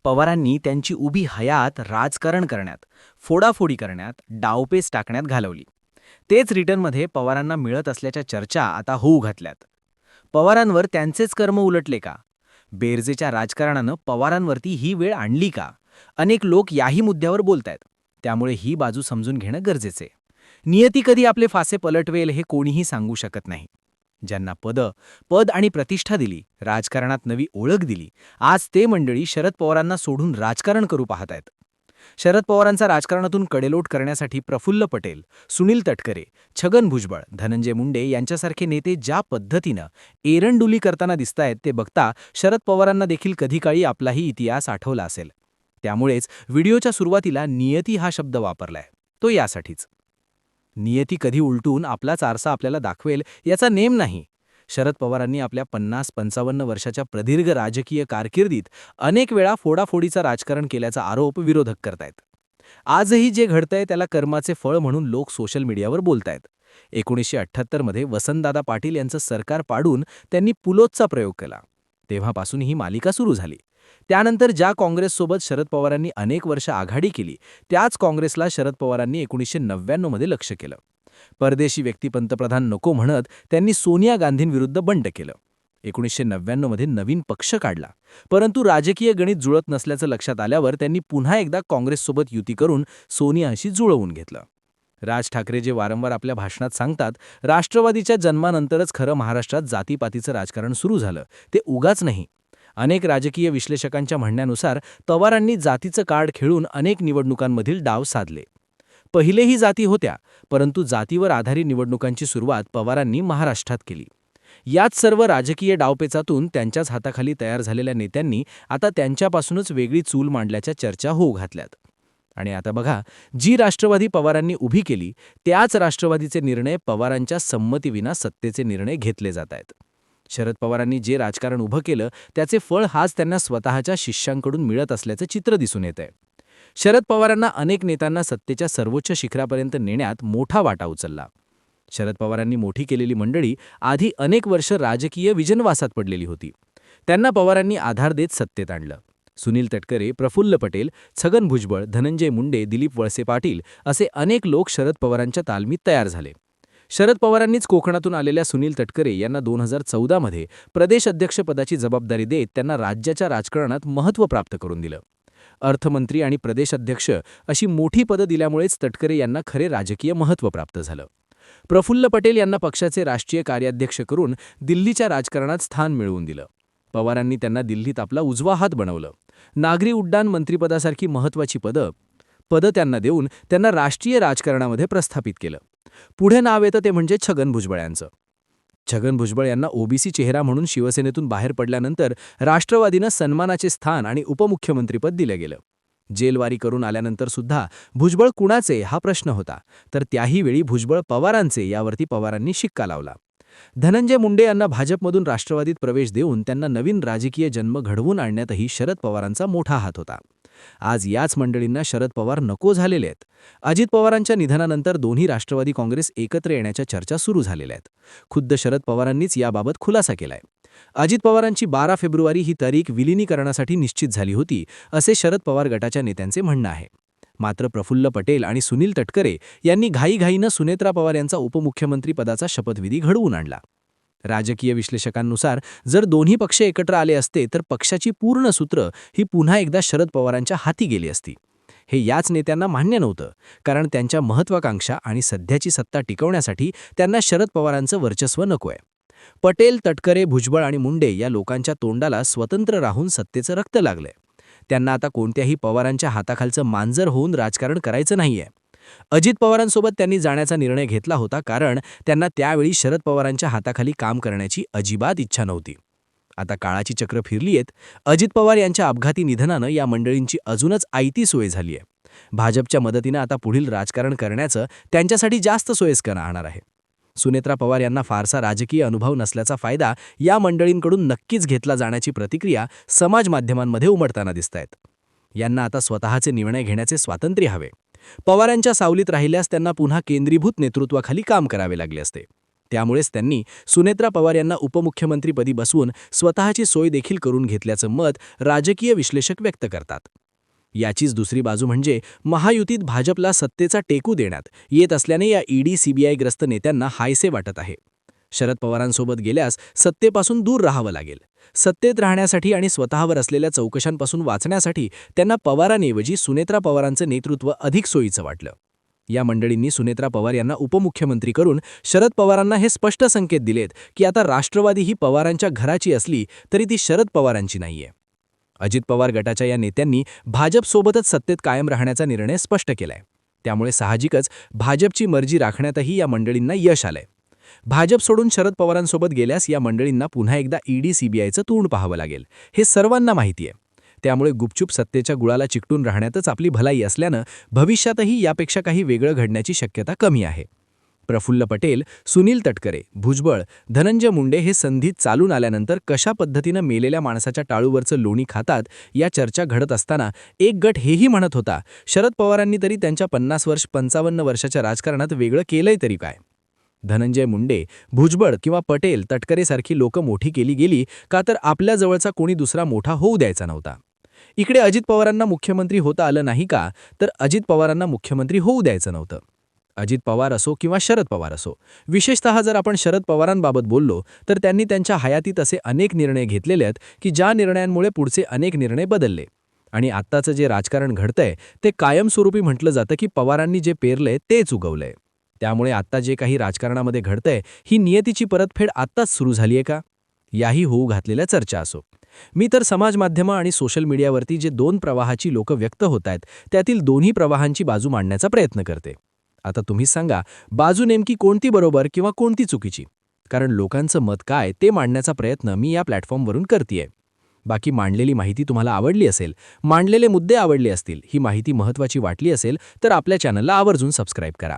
पवारांनी त्यांची उभी हयात राजकारण करण्यात, फोडाफोडी करण्यात, डावपेच टाकण्यात घालवली. तेच रिटर्नमध्ये पवारांना मिळत असल्याच्या चर्चा आता होऊ घातल्यात. पवारांवर त्यांचेच कर्म उलटले का? बेरजेच्या राजकारणानं पवारांवरती ही वेळ आणली का? अनेक लोक याही मुद्द्यावर बोलतायत. त्यामुळे ही बाजू समजून घेणं गरजेचे. नियती कधी आपले फासे पलटवेल हे कोणीही सांगू शकत नाही. ज्यांना पद आणि प्रतिष्ठा दिली, राजकारणात नवी ओळख दिली, आज ते मंडळी शरद पवारांना सोडून राजकारण करू पाहत आहेत. शरद पवारांचा राजकारणातून कडेलोट करण्यासाठी प्रफुल्ल पटेल, सुनील तटकरे, छगन भुजबळ, धनंजय मुंडे यांच्यासारखे नेते ज्या पद्धतीनं एरंडुली करताना दिसतायत ते बघता शरद पवारांना देखील कधी काळी आपलाही इतिहास आठवला असेल. त्यामुळेच व्हिडिओच्या सुरुवातीला नियती हा शब्द वापरलाय. तो यासाठीच. नियती कधी उलटून आपलाच आरसा आपल्याला दाखवेल याचा नेम नाही. शरद पवारांनी आपल्या 50-55 वर्षाच्या प्रदीर्घ राजकीय कारकिर्दीत अनेक वेळा फोडाफोडीचं राजकारण केल्याचा आरोप विरोधक करतायत. आजही जे घडतंय त्याला कर्माचे फळ म्हणून लोक सोशल मीडियावर बोलतायत. 1978 मध्ये वसंतदादा पाटील यांचं सरकार पाडून त्यांनी पुलोतचा प्रयोग केला. तेव्हापासून ही मालिका सुरू झाली. त्यानंतर ज्या काँग्रेससोबत शरद पवारांनी अनेक वर्ष आघाडी केली, त्याच काँग्रेसला शरद पवारांनी 1999 मध्ये लक्ष्य केलं. परदेशी व्यक्ती पंतप्रधान नको म्हणत त्यांनी सोनिया गांधींविरुद्ध बंड केलं. 1999 मध्ये नवीन पक्ष काढला. परंतु राजकीय गणित जुळत नसल्याचं लक्षात आल्यावर त्यांनी पुन्हा एकदा काँग्रेससोबत युती करून सोनियाशी जुळवून घेतलं. राज ठाकरे जे वारंवार आपल्या भाषणात सांगतात, राष्ट्रवादीच्या जन्मानंतरच खरं महाराष्ट्रात जातीपातीचं राजकारण सुरू झालं, ते उगाच नाही. अनेक राजकीय विश्लेषकांच्या म्हणण्यानुसार पवारांनी जातीचं कार्ड खेळून अनेक निवडणुकांमधील डाव साधले. पहिलेही जाती होत्या, परंतु जातीवर आधारित निवडणुकांची सुरुवात पवारांनी महाराष्ट्रात केली. याच सर्व राजकीय डावपेचातून त्यांच्याच हाताखाली तयार झालेल्या नेत्यांनी आता त्यांच्यापासूनच वेगळी चूल मांडल्याच्या चर्चा होऊ घातल्यात. आणि आता बघा, जी राष्ट्रवादी पवारांनी उभी केली, त्याच राष्ट्रवादीचे निर्णय पवारांच्या संमतीविना सत्तेचे निर्णय घेतले जात आहेत. शरद पवारांनी जे राजकारण उभं केलं त्याचे फळ हाच त्यांना स्वतःच्या शिष्यांकडून मिळत असल्याचं चित्र दिसून येतंय. शरद पवारांना अनेक नेत्यांना सत्तेच्या सर्वोच्च शिखरापर्यंत नेण्यात मोठा वाटा उचलला. शरद पवारांनी मोठी केलेली मंडळी आधी अनेक वर्ष राजकीय विजनवासात पडलेली होती. त्यांना पवारांनी आधार देत सत्तेत आणलं. सुनील तटकरे, प्रफुल्ल पटेल, छगन भुजबळ, धनंजय मुंडे, दिलीप वळसे पाटील असे अनेक लोक शरद पवारांच्या तालमीत तयार झाले. शरद पवारांनीच कोकणातून आलेल्या सुनील तटकरे यांना 2014 मध्ये प्रदेश अध्यक्षपदाची जबाबदारी देत त्यांना राज्याच्या राजकारणात महत्त्व प्राप्त करून दिलं. अर्थमंत्री आणि प्रदेश अध्यक्ष अशी मोठी पदं दिल्यामुळेच तटकरे यांना खरे राजकीय महत्त्व प्राप्त झालं. प्रफुल्ल पटेल यांना पक्षाचे राष्ट्रीय कार्याध्यक्ष करून दिल्लीच्या राजकारणात स्थान मिळवून दिलं. पवारांनी त्यांना दिल्लीत आपला उजवा हात बनवलं. नागरी उड्डाण मंत्रिपदासारखी महत्त्वाची पदं त्यांना देऊन त्यांना राष्ट्रीय राजकारणामध्ये प्रस्थापित केलं. पुढे नाव येतं ते म्हणजे छगन भुजबळ यांचं. छगन भुजबळ यांना ओबीसी चेहरा म्हणून शिवसेनेतून बाहेर पडल्यानंतर राष्ट्रवादीनं सन्मानाचे स्थान आणि उपमुख्यमंत्रीपद दिलं गेलं. जेलवारी करून आल्यानंतर सुद्धा भुजबळ कुणाचे हा प्रश्न होता, तर त्याही वेळी भुजबळ पवारांचे यावरती पवारांनी शिक्का लावला. धनंजय मुंडे यांना भाजपमधून राष्ट्रवादीत प्रवेश देऊन त्यांना नवीन राजकीय जन्म घडवून आणण्यातही शरद पवारांचा मोठा हात होता. आज याच मंडळींना शरद पवार नको झालेले आहेत. अजित पवारांच्या निधनानंतर दोन्ही राष्ट्रवादी काँग्रेस एकत्र येण्याच्या चर्चा सुरू झालेल्या आहेत. खुद्द शरद पवारांनीच याबाबत खुलासा केलाय. अजित पवारांची 12 फेब्रुवारी ही तारीख विलिनीकरणासाठी निश्चित झाली होती, असे शरद पवार गटाच्या नेत्यांचे म्हणणं आहे. मात्र प्रफुल्ल पटेल आणि सुनील तटकरे यांनी घाईघाईनं सुनेत्रा पवार यांचा उपमुख्यमंत्री पदाचा शपथविधी घडवून आणला. राजकीय विश्लेषकांनुसार जर दोन्ही पक्ष एकत्र आले असते तर पक्षाची पूर्ण सूत्र ही पुन्हा एकदा शरद पवारांच्या हाती गेली असती. हे याच नेत्यांना मान्य नव्हतं, कारण त्यांच्या महत्त्वाकांक्षा आणि सध्याची सत्ता टिकवण्यासाठी त्यांना शरद पवारांचं वर्चस्व नकोय. पटेल, तटकरे, भुजबळ आणि मुंडे या लोकांच्या तोंडाला स्वतंत्र राहून सत्तेचं रक्त लागलंय. त्यांना आता कोणत्याही पवारांच्या हाताखालचं मांजर होऊन राजकारण करायचं नाहीये. अजित पवारांसोबत त्यांनी जाण्याचा निर्णय घेतला होता, कारण त्यांना त्यावेळी शरद पवारांच्या हाताखाली काम करण्याची अजिबात इच्छा नव्हती. आता काळाची चक्र फिरली आहेत. अजित पवार यांच्या अपघाती निधनानं या मंडळींची अजूनच आयती सोय झाली आहे. भाजपच्या मदतीनं आता पुढील राजकारण करण्याचं त्यांच्यासाठी जास्त सोयीस्कर राहणार आहे. सुनेत्रा पवार यांना फारसा राजकीय अनुभव नसल्याचा फायदा या मंडळींकडून नक्कीच घेतला जाण्याची प्रतिक्रिया समाज माध्यमांमध्ये उमटताना दिसतायत. यांना आता स्वतःचे निर्णय घेण्याचे स्वातंत्र्य हवे. पवारांच्या सावलीत राहिल्यास त्यांना पुन्हा केंद्रीभूत नेतृत्वाखाली काम करावे लागले असते. त्यामुळेच त्यांनी सुनेत्रा पवार यांना उपमुख्यमंत्रीपदी बसवून स्वतःची सोय देखील करून घेतल्याचं मत राजकीय विश्लेषक व्यक्त करतात. याचीच दुसरी बाजू म्हणजे महायुतीत भाजपला सत्तेचा टेकू देण्यात येत असल्याने या ईडी सीबीआय ग्रस्त नेत्यांना हायसे वाटत आहे. शरद पवारांसोबत गेल्यास सत्तेपासून दूर राहावं लागेल. सत्तेत राहण्यासाठी आणि स्वतःवर असलेल्या चौकशांपासून वाचण्यासाठी त्यांना पवारांऐवजी सुनेत्रा पवारांचं नेतृत्व अधिक सोयीचं वाटलं. या मंडळींनी सुनेत्रा पवार यांना उपमुख्यमंत्री करून शरद पवारांना हे स्पष्ट संकेत दिलेत की आता राष्ट्रवादी ही पवारांच्या घराची असली तरी ती शरद पवारांची नाहीये. अजित पवार गटाच्या या नेत्यांनी भाजपसोबतच सत्तेत कायम राहण्याचा निर्णय स्पष्ट केलाय. त्यामुळे साहजिकच भाजपची मर्जी राखण्यातही या मंडळींना यश आलंय. भाजप सोडून शरद पवारांसोबत गेल्यास या मंडळींना पुन्हा एकदा ईडी सीबीआयचं तोंड पाहावं लागेल, हे सर्वांना माहिती आहे. त्यामुळे गुपचूप सत्तेच्या गुळाला चिकटून राहण्यातच आपली भलाई असल्यानं भविष्यातही यापेक्षा काही वेगळं घडण्याची शक्यता कमी आहे. प्रफुल्ल पटेल, सुनील तटकरे, भुजबळ, धनंजय मुंडे हे संधीत चालून आल्यानंतर कशा पद्धतीनं मेलेल्या माणसाच्या टाळूवरचं लोणी खातात या चर्चा घडत असताना एक गट हेही म्हणत होता, शरद पवारांनी तरी त्यांच्या 50-55 वर्षाच्या राजकारणात वेगळं केलंय तरी काय? धनंजय मुंडे, भुजबळ किंवा पटेल, तटकरेसारखी लोकं मोठी केली गेली का तर आपल्या जवळचा कोणी दुसरा मोठा होऊ द्यायचा नव्हता. इकडे अजित पवारांना मुख्यमंत्री होता आलं नाही का तर अजित पवारांना मुख्यमंत्री होऊ द्यायचं नव्हतं. अजित पवार असो किंवा शरद पवार असो, विशेषतः जर आपण शरद पवारांबाबत बोललो तर त्यांनी त्यांच्या हयातीत असे अनेक निर्णय घेतलेले आहेत की ज्या निर्णयांमुळे पुढचे अनेक निर्णय बदलले. आणि आत्ताचं जे राजकारण घडतंय ते कायमस्वरूपी म्हटलं जातं की पवारांनी जे पेरलंय तेच उगवलंय. त्यामुळे आत्ता जे काही राजकारणामध्ये घडतंय ही नियतीची परतफेड आत्ताच सुरू झालीये का? याही होऊ घातलेल्या चर्चा असो. मी तर समाज माध्यमं आणि सोशल मीडियावरती जे 2 प्रवाहाची लोकं व्यक्त होत आहेत त्यातील दोन्ही प्रवाहांची बाजू मांडण्याचा प्रयत्न करते. आता तुम्हीच सांगा, बाजू नेमकी कोणती बरोबर किंवा कोणती चुकीची? कारण लोकांचं मत काय ते मांडण्याचा प्रयत्न मी या प्लॅटफॉर्मवरून करतेय. बाकी मांडलेली माहिती तुम्हाला आवडली असेल, मांडलेले मुद्दे आवडले असतील, ही माहिती महत्त्वाची वाटली असेल तर आपल्या चॅनलला आवर्जून सबस्क्राईब करा.